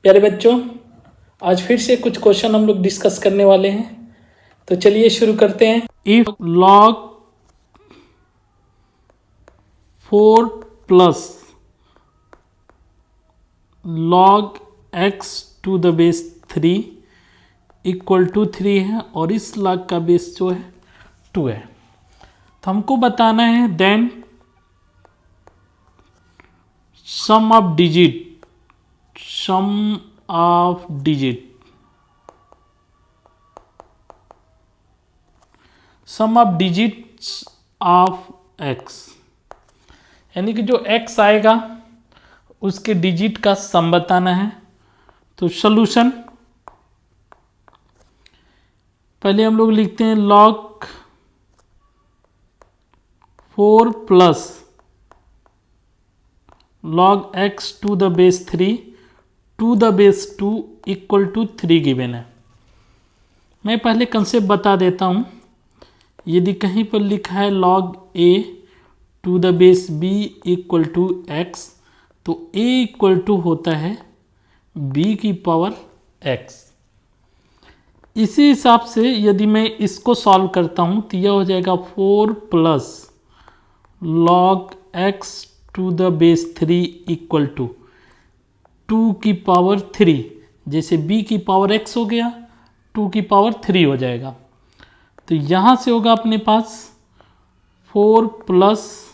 प्यारे बच्चों, आज फिर से कुछ क्वेश्चन हम लोग डिस्कस करने वाले हैं, तो चलिए शुरू करते हैं। If log 4 plus log x to the base 3 equal to 3 है और इस log का बेस जो है 2 है, तो हमको बताना है then sum of digits of x, यानी कि जो x आएगा उसके डिजिट का सम बताना है। तो सॉल्यूशन पहले हम लोग लिखते हैं log 4 plus log x to the base 3 to the base 2 equal to 3 given है। मैं पहले कंसेप्ट बता देता हूँ। यदि कहीं पर लिखा है log a to the base b equal to x, तो a इक्वल टू होता है b की पावर x। इसी हिसाब से यदि मैं इसको सॉल्व करता हूँ तो यह हो जाएगा 4 plus log x to the base 3 equal to 2 की पावर 3, जैसे b की पावर x हो गया 2 की पावर 3 हो जाएगा। तो यहाँ से होगा अपने पास 4 plus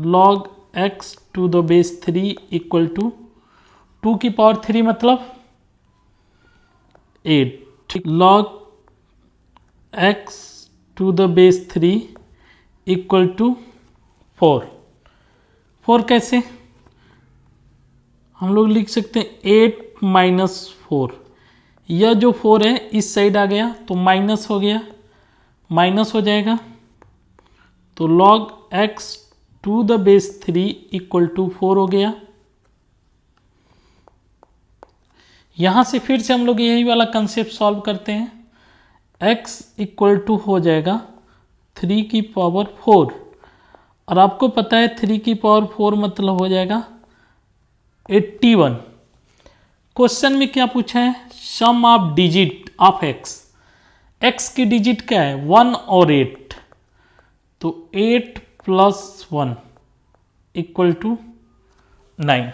log x to the base 3 equal to 2 की पावर 3 मतलब 8 log x to the base 3 equal to 4 कैसे हम लोग लिख सकते हैं 8 माइनस 4। यह जो 4 है इस साइड आ गया तो माइनस हो गया, माइनस हो जाएगा तो log x to the base 3 equal to 4 हो गया। यहाँ से फिर से हम लोग यही वाला कंसेप्ट सॉल्व करते हैं। x इक्वल टू हो जाएगा 3 की पावर 4, और आपको पता है 3 की पावर 4 मतलब हो जाएगा 81। क्वेश्चन में क्या पूछा है? Sum of digit of x की डिजिट क्या है? 1 और 8, तो 8 plus 1 equal to 9।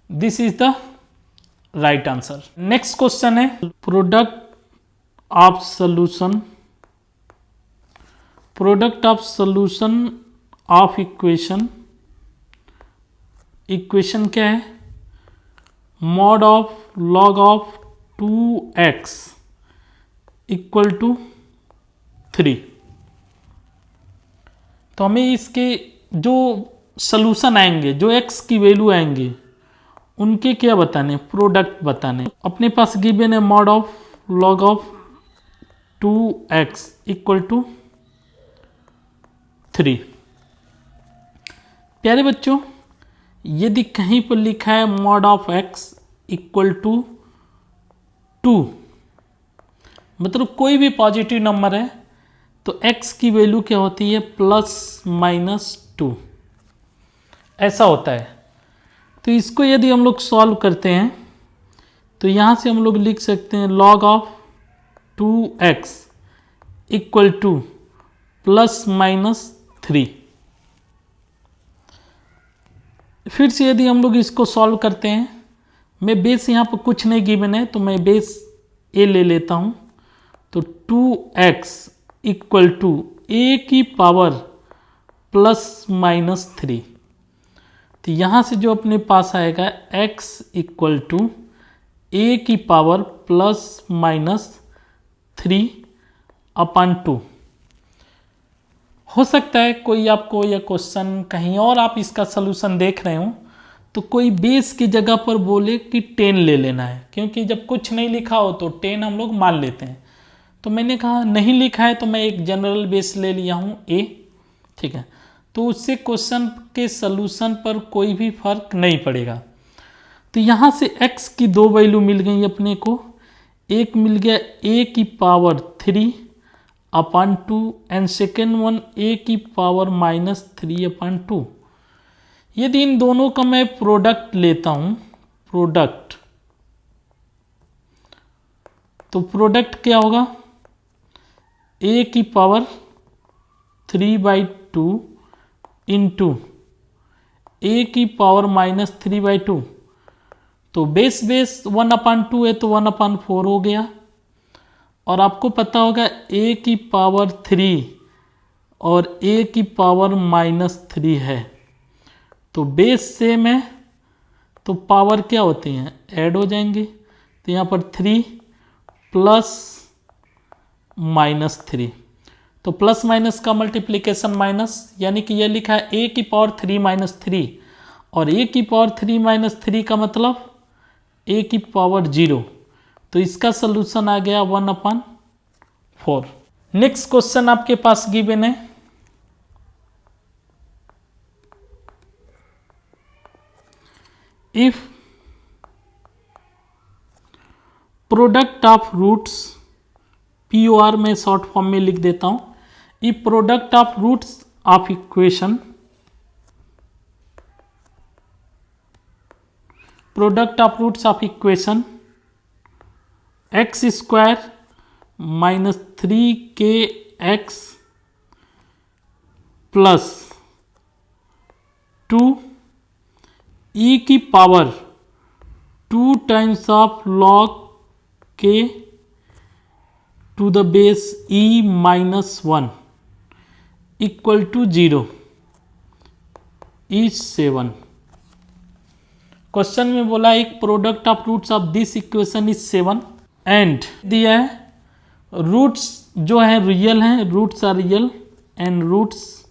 This is the right answer. Next question है product of solution of equation क्या है? Mod of log of 2x equal to 3। तो हमें इसके जो सॉल्यूशन आएंगे, जो x की वैल्यू आएंगे, उनके क्या बताने? प्रोडक्ट बताने। अपने पास गिवन है mod of log of 2x equal to 3। प्यारे बच्चों, यदि कहीं पर लिखा है mod of x equal to 2, मतलब कोई भी पॉजिटिव नंबर है, तो x की वैल्यू क्या होती है? प्लस माइनस 2, ऐसा होता है। तो इसको यदि हम लोग सॉल्व करते हैं तो यहाँ से हम लोग लिख सकते हैं log of 2x equal two plus minus 3। फिर से यदि हम लोग इसको सॉल्व करते हैं, मैं बेस यहाँ पर कुछ नहीं गिवन है तो मैं बेस a ले लेता हूँ, तो 2x इक्वल टू a की पावर प्लस माइनस 3। तो यहाँ से जो अपने पास आएगा x इक्वल टू a की पावर प्लस माइनस 3 अपॉन 2। हो सकता है कोई आपको यह क्वेश्चन कहीं और आप इसका सलूशन देख रहे हो तो कोई बेस की जगह पर बोले कि 10 ले लेना है, क्योंकि जब कुछ नहीं लिखा हो तो 10 हम लोग मान लेते हैं। तो मैंने कहा नहीं लिखा है तो मैं एक जनरल बेस ले लिया हूँ a, ठीक है। तो उससे क्वेश्चन के सलूशन पर कोई भी फर्क नहीं पड़ेगा। तो यहाँ से x की 2 वैल्यू मिल गई अपने को। एक मिल गया a की power 3 upon 2 and second one a की पावर माइनस 3 अपॉन 2। यदि इन दोनों का मैं प्रोडक्ट लेता हूँ प्रोडक्ट, तो प्रोडक्ट क्या होगा, a की पावर 3/2 इंटू a की पावर -3/2, तो बेस 1/2 है तो 1/4 हो गया। और आपको पता होगा a की पावर 3 और a की पावर -3 है, तो बेस सेम है तो पावर क्या होती हैं, ऐड हो जाएंगे। तो यहाँ पर 3 प्लस -3, तो प्लस माइनस का मल्टीप्लिकेशन माइनस, यानी कि यह लिखा है a की पावर 3 - 3 और a की पावर 3 - 3 का मतलब a की पावर 0, तो इसका सलूशन आ गया 1/4। नेक्स्ट क्वेश्चन आपके पास गिवन है, if product of roots, POR में शॉर्ट फॉर्म में लिख देता हूं, if product of roots of equation, product of roots of equation x² - 3kx plus 2 e की power 2 times of log k to the base e -1 equal to 0 is 7। Question में बोला एक product of roots of this equation is 7 and दिया है roots जो है real हैं, roots are real and roots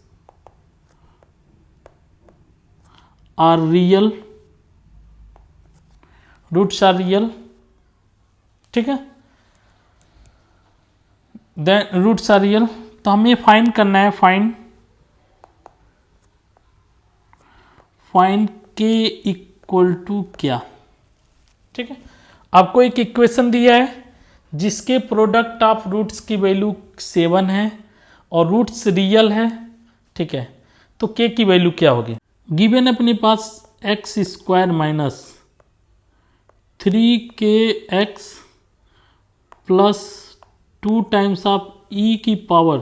are real, roots are real, ठीक है, देन रूट्स आर रियल। तो हमें फाइंड करना है, फाइंड के इक्वल टू क्या, ठीक है। आपको एक इक्वेशन दिया है जिसके प्रोडक्ट ऑफ रूट्स की वैल्यू 7 है और रूट्स रियल है, ठीक है, तो के की वैल्यू क्या होगी, गिवन अपने पास x² - 3kx plus 2 times of e की power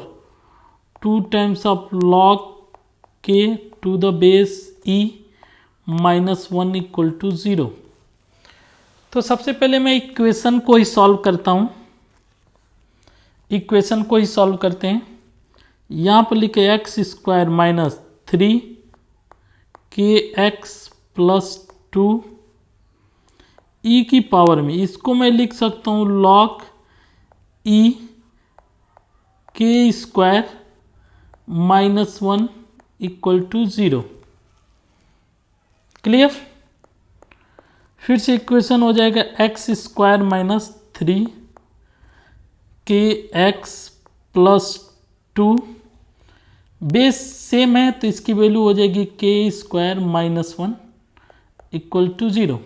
2 times of log k to the base e -1 equal to 0। तो सबसे पहले मैं इक्वेशन को ही सॉल्व करता हूं, इक्वेशन को ही सॉल्व करते हैं। यहां पर लिखे x² - 3kx प्लस 2 e की पावर में, इसको मैं लिख सकता हूं log e k² -1 equal to 0। Clear, फिर से इक्वेशन हो जाएगा x² - 3kx plus 2, base same है तो इसकी वैल्यू हो जाएगी k² -1 इक्वल टू 0।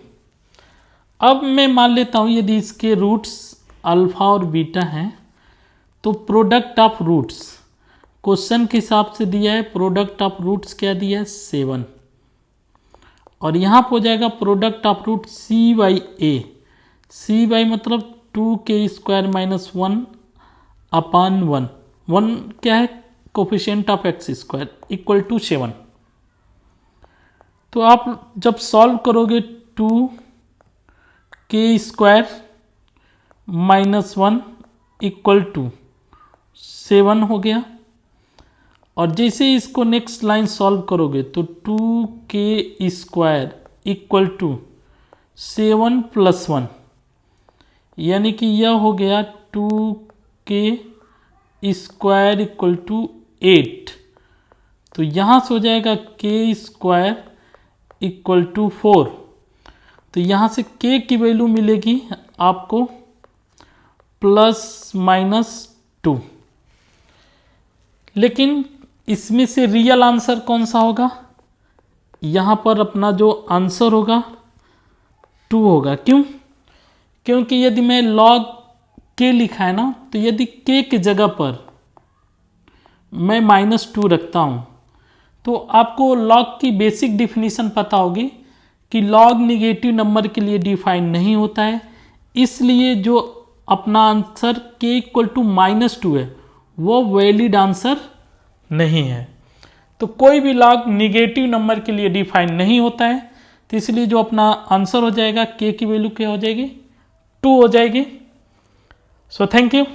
अब मैं मान लेता हूं यदि इसके रूट्स अल्फा और बीटा हैं तो प्रोडक्ट ऑफ रूट्स, क्वेश्चन के हिसाब से दिया है प्रोडक्ट ऑफ रूट्स क्या दिया है 7, और यहाँ पर हो जाएगा product of root c/a, c/ मतलब 2k² -1 अपान 1 क्या है coefficient of x² equal to 7। तो आप जब सॉल्व करोगे 2k² -1 इक्वल टू 7 हो गया, और जैसे ही इसको नेक्स्ट लाइन सॉल्व करोगे तो 2k² इक्वल टू 7 + 1, यानी कि यह हो गया 2k² इक्वल टू 8। तो यहाँ से हो जाएगा k² इक्वल टू 4, तो यहाँ से k की वैल्यू मिलेगी आपको ±2। लेकिन इसमें से रियल आंसर कौन सा होगा, यहाँ पर अपना जो आंसर होगा 2 होगा। क्यों, क्योंकि यदि मैं log k लिखा है ना, तो यदि k की जगह पर मैं -2 रखता हूँ तो आपको log की बेसिक डिफिनीशन पता होगी कि लॉग निगेटिव नंबर के लिए डिफाइन नहीं होता है, इसलिए जो अपना आंसर k इक्वल टू -2 है वो वैलिड आंसर नहीं है। तो कोई भी लॉग निगेटिव नंबर के लिए डिफाइन नहीं होता है, तो इसलिए जो अपना आंसर हो जाएगा k की वैल्यू क्या हो जाएगी 2 हो जाएगी। So thank you.